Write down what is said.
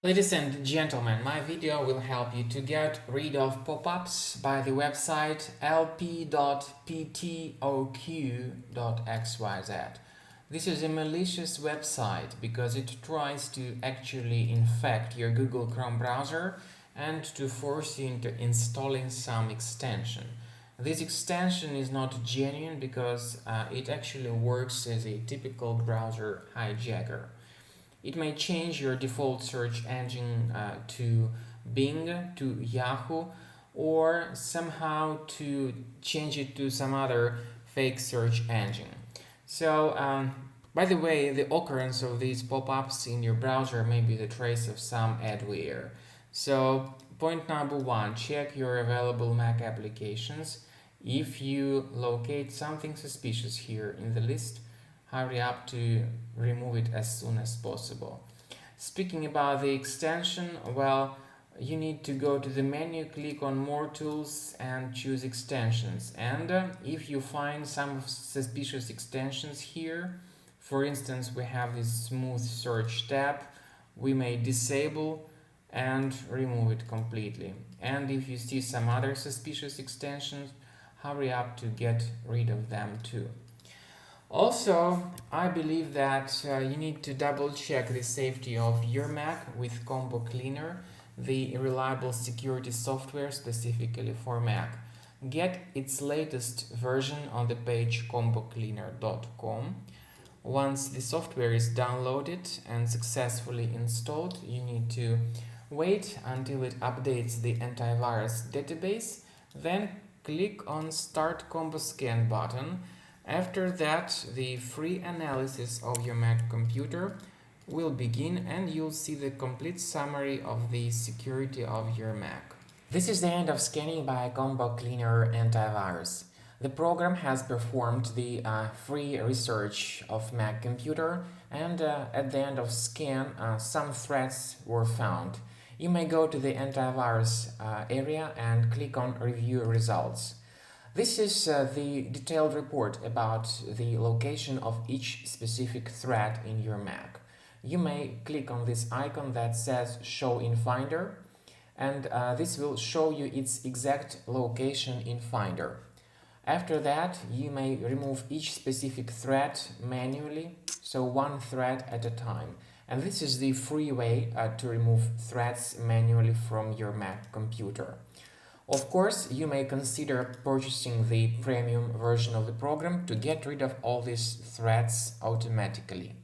Ladies and gentlemen, my video will help you to get rid of pop-ups by the website Lp.ptoq.xyz. This is a malicious website because it tries to actually infect your Google Chrome browser and to force you into installing some extension. This extension is not genuine because it actually works as a typical browser hijacker. It may change your default search engine to Bing, to Yahoo, or somehow to change it to some other fake search engine. So, by the way, the occurrence of these pop-ups in your browser may be the trace of some adware. So, point number one, check your available Mac applications. If you locate something suspicious here in the list, hurry up to remove it as soon as possible. Speaking about the extension, well, you need to go to the menu, click on More Tools and choose Extensions. And if you find some suspicious extensions here, for instance, we have this Smooth Search tab, we may disable and remove it completely. And if you see some other suspicious extensions, hurry up to get rid of them too. Also, I believe that you need to double check the safety of your Mac with Combo Cleaner, the reliable security software specifically for Mac. Get its latest version on the page combocleaner.com. Once the software is downloaded and successfully installed, you need to wait until it updates the antivirus database, then click on Start Combo Scan button. After that, the free analysis of your Mac computer will begin and you'll see the complete summary of the security of your Mac. This is the end of scanning by Combo Cleaner Antivirus. The program has performed the free research of Mac computer and at the end of scan, some threats were found. You may go to the antivirus area and click on Review Results. This is the detailed report about the location of each specific threat in your Mac. You may click on this icon that says Show in Finder, and this will show you its exact location in Finder. After that, you may remove each specific threat manually, so one threat at a time. And this is the free way to remove threats manually from your Mac computer. Of course, you may consider purchasing the premium version of the program to get rid of all these threats automatically.